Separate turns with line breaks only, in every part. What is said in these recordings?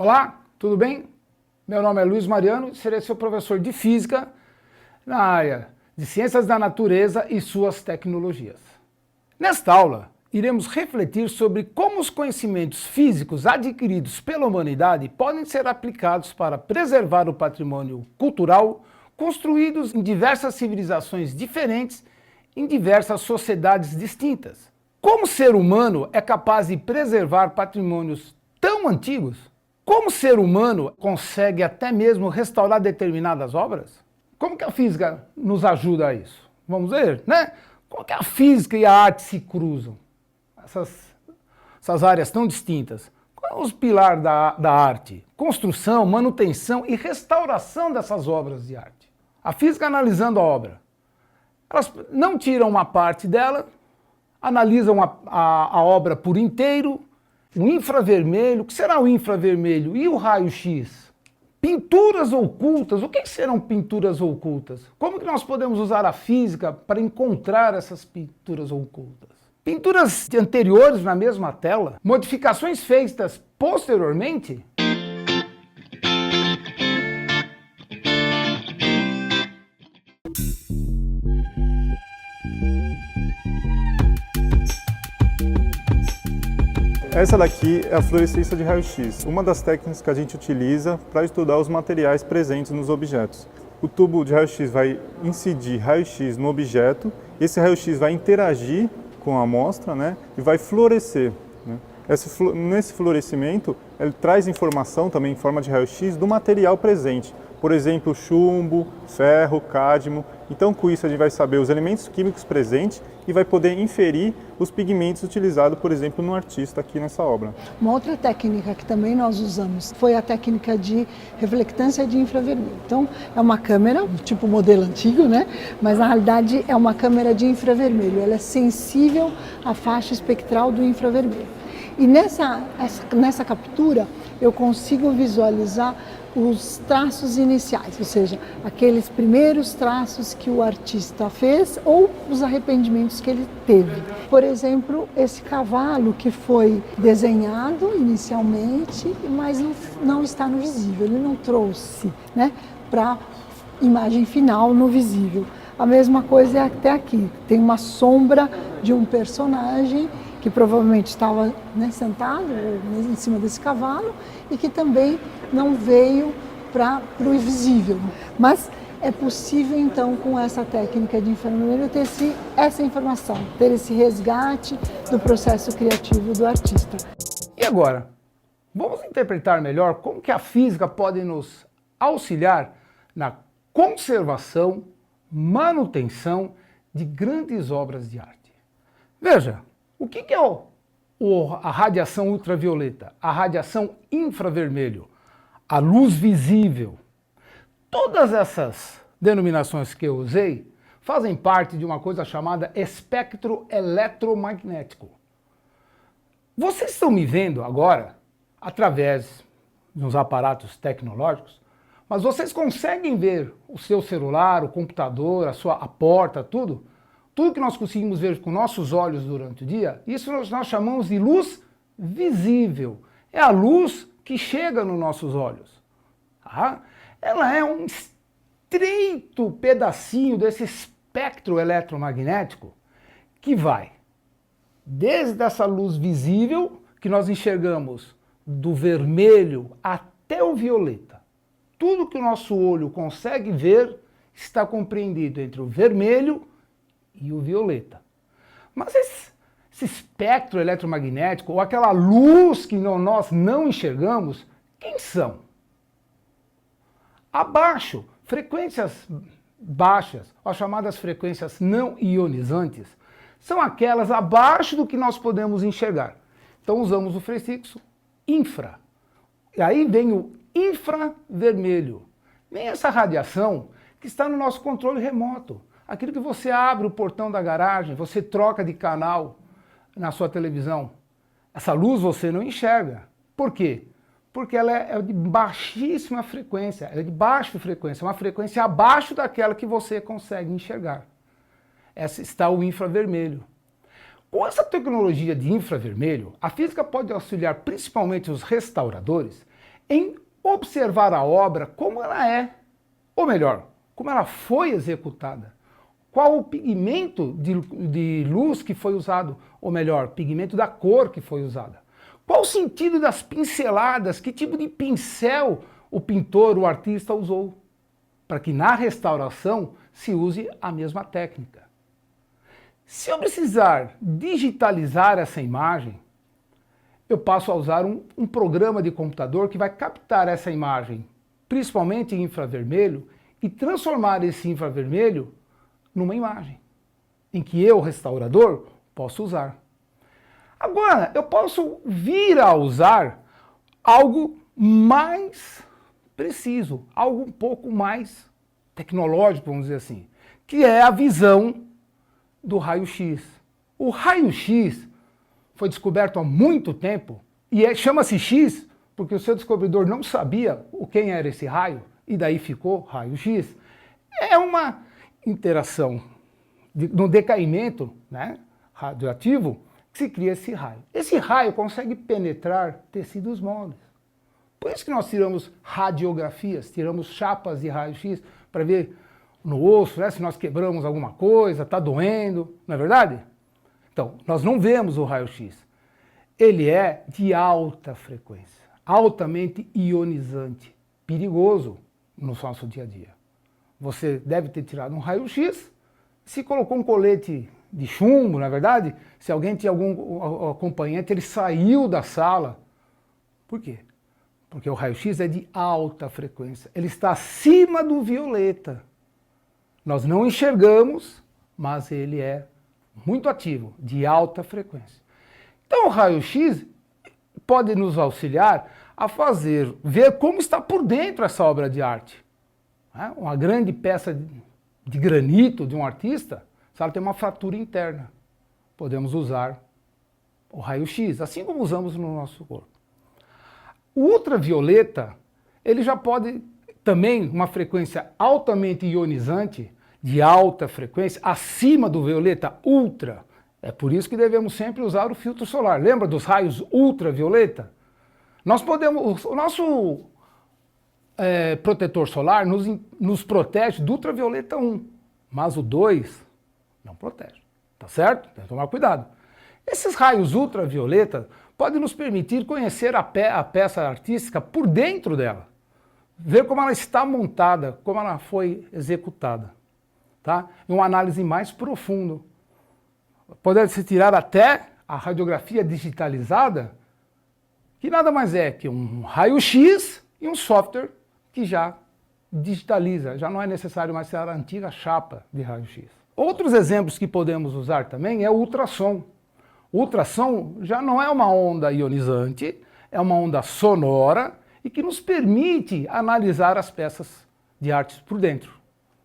Olá, tudo bem? Meu nome é Luiz Mariano e serei seu professor de Física na área de Ciências da Natureza e suas tecnologias. Nesta aula, iremos refletir sobre como os conhecimentos físicos adquiridos pela humanidade podem ser aplicados para preservar o patrimônio cultural construídos em diversas civilizações diferentes em diversas sociedades distintas. Como o ser humano é capaz de preservar patrimônios tão antigos? Como o ser humano consegue até mesmo restaurar determinadas obras? Como que a física nos ajuda a isso? Vamos ver, né? Como que a física e a arte se cruzam? Essas áreas tão distintas. Qual é os pilares da arte? Construção, manutenção e restauração dessas obras de arte. A física analisando a obra. Elas não tiram uma parte dela, analisam a obra por inteiro. O infravermelho, o que será o infravermelho? E o raio-x? Pinturas ocultas, o que serão pinturas ocultas? Como que nós podemos usar a física para encontrar essas pinturas ocultas? Pinturas anteriores na mesma tela? Modificações feitas posteriormente?
Essa daqui é a fluorescência de raio-x, uma das técnicas que a gente utiliza para estudar os materiais presentes nos objetos. O tubo de raio-x vai incidir raio-x no objeto, esse raio-x vai interagir com a amostra, né, e vai fluorescer. Né. Nesse fluorescimento, ele traz informação também em forma de raio-x do material presente. Por exemplo, chumbo, ferro, cádmio. Então, com isso, a gente vai saber os elementos químicos presentes e vai poder inferir os pigmentos utilizados, por exemplo, no artista aqui nessa obra.
Uma outra técnica que também nós usamos foi a técnica de reflectância de infravermelho. Então, é uma câmera, tipo modelo antigo, né? Mas na realidade é uma câmera de infravermelho. Ela é sensível à faixa espectral do infravermelho. E nessa captura eu consigo visualizar os traços iniciais, ou seja, aqueles primeiros traços que o artista fez ou os arrependimentos que ele teve. Por exemplo, esse cavalo que foi desenhado inicialmente, mas não está no visível, ele não trouxe, né, para a imagem final no visível. A mesma coisa é até aqui, tem uma sombra de um personagem que provavelmente estava, né, sentado em cima desse cavalo e que também não veio para o visível. Mas é possível, então, com essa técnica de infravermelho, ter essa informação, ter esse resgate do processo criativo do artista.
E agora, vamos interpretar melhor como que a física pode nos auxiliar na conservação, manutenção de grandes obras de arte. Veja, o que é a radiação ultravioleta? A radiação infravermelho, a luz visível. Todas essas denominações que eu usei fazem parte de uma coisa chamada espectro eletromagnético. Vocês estão me vendo agora através de uns aparatos tecnológicos, mas vocês conseguem ver o seu celular, o computador, a porta, tudo? Tudo que nós conseguimos ver com nossos olhos durante o dia, isso nós chamamos de luz visível. É a luz que chega nos nossos olhos. Tá? Ela é um estreito pedacinho desse espectro eletromagnético que vai desde essa luz visível, que nós enxergamos do vermelho até o violeta. Tudo que o nosso olho consegue ver está compreendido entre o vermelho e o violeta. Mas esse espectro eletromagnético, ou aquela luz que nós não enxergamos, quem são? Abaixo, frequências baixas, as chamadas frequências não ionizantes, são aquelas abaixo do que nós podemos enxergar. Então usamos o prefixo infra. E aí vem o infravermelho. Vem essa radiação que está no nosso controle remoto. Aquilo que você abre o portão da garagem, você troca de canal na sua televisão. Essa luz você não enxerga. Por quê? Porque ela é de baixíssima frequência, ela é de baixa frequência, uma frequência abaixo daquela que você consegue enxergar. Essa está o infravermelho. Com essa tecnologia de infravermelho, a física pode auxiliar principalmente os restauradores em observar a obra como ela é, ou melhor, como ela foi executada. Qual o pigmento de luz que foi usado, ou melhor, pigmento da cor que foi usada. Qual o sentido das pinceladas, que tipo de pincel o pintor, o artista usou, para que na restauração se use a mesma técnica. Se eu precisar digitalizar essa imagem, eu passo a usar um programa de computador que vai captar essa imagem, principalmente em infravermelho, e transformar esse infravermelho numa imagem, em que eu, restaurador, posso usar. Agora, eu posso vir a usar algo mais preciso, algo um pouco mais tecnológico, vamos dizer assim, que é a visão do raio-x. O raio-x foi descoberto há muito tempo e chama-se X porque o seu descobridor não sabia quem era esse raio e daí ficou raio-x. É uma interação no decaimento, né, radioativo que se cria esse raio. Esse raio consegue penetrar tecidos moles. Por isso que nós tiramos radiografias, tiramos chapas de raio-x para ver no osso, né, se nós quebramos alguma coisa, está doendo, não é verdade? Então, nós não vemos o raio-x. Ele é de alta frequência, altamente ionizante, perigoso no nosso dia a dia. Você deve ter tirado um raio-x, se colocou um colete de chumbo, não é verdade? Se alguém tinha algum acompanhante, ele saiu da sala. Por quê? Porque o raio-x é de alta frequência, ele está acima do violeta. Nós não enxergamos, mas ele é muito ativo, de alta frequência. Então o raio-x pode nos auxiliar a ver como está por dentro essa obra de arte. Uma grande peça de granito de um artista, se ela tem uma fratura interna, podemos usar o raio-x, assim como usamos no nosso corpo. O ultravioleta, ele já pode também, uma frequência altamente ionizante, de alta frequência, acima do violeta ultra. É por isso que devemos sempre usar o filtro solar. Lembra dos raios ultravioleta? O nosso protetor solar nos protege do ultravioleta 1, mas o 2 não protege, tá certo? Tem que tomar cuidado. Esses raios ultravioleta podem nos permitir conhecer a peça artística por dentro dela, ver como ela está montada, como ela foi executada, tá? Em uma análise mais profunda. Pode-se tirar até a radiografia digitalizada, que nada mais é que um raio-x e um software que já digitaliza, já não é necessário mais ser a antiga chapa de raio-x. Outros exemplos que podemos usar também é o ultrassom. O ultrassom já não é uma onda ionizante, é uma onda sonora e que nos permite analisar as peças de arte por dentro.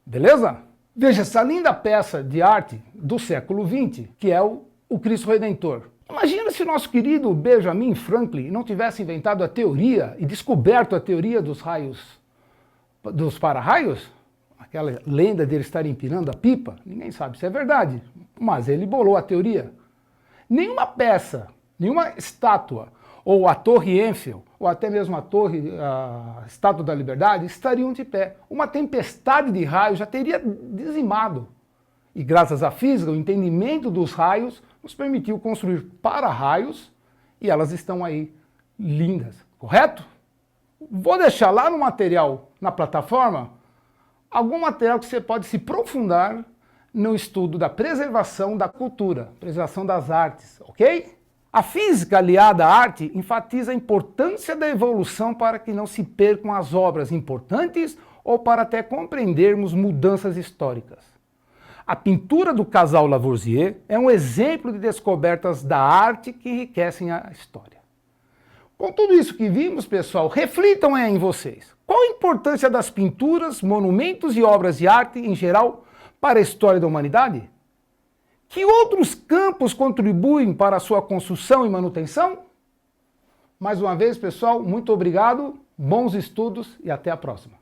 Beleza? Veja essa linda peça de arte do século XX, que é o Cristo Redentor. Imagina se o nosso querido Benjamin Franklin não tivesse inventado a teoria e descoberto a teoria dos raios, dos para-raios, aquela lenda dele estar empinando a pipa, ninguém sabe se é verdade, mas ele bolou a teoria. Nenhuma peça, nenhuma estátua, ou a Torre Eiffel, ou até mesmo a Estátua da Liberdade, estariam de pé. Uma tempestade de raios já teria dizimado. E graças à física, o entendimento dos raios nos permitiu construir para-raios e elas estão aí lindas, correto? Vou deixar lá no material, na plataforma, algum material que você pode se aprofundar no estudo da preservação da cultura, preservação das artes, ok? A física aliada à arte enfatiza a importância da evolução para que não se percam as obras importantes ou para até compreendermos mudanças históricas. A pintura do casal Lavoisier é um exemplo de descobertas da arte que enriquecem a história. Com tudo isso que vimos, pessoal, reflitam aí em vocês. Qual a importância das pinturas, monumentos e obras de arte em geral para a história da humanidade? Que outros campos contribuem para a sua construção e manutenção? Mais uma vez, pessoal, muito obrigado, bons estudos e até a próxima.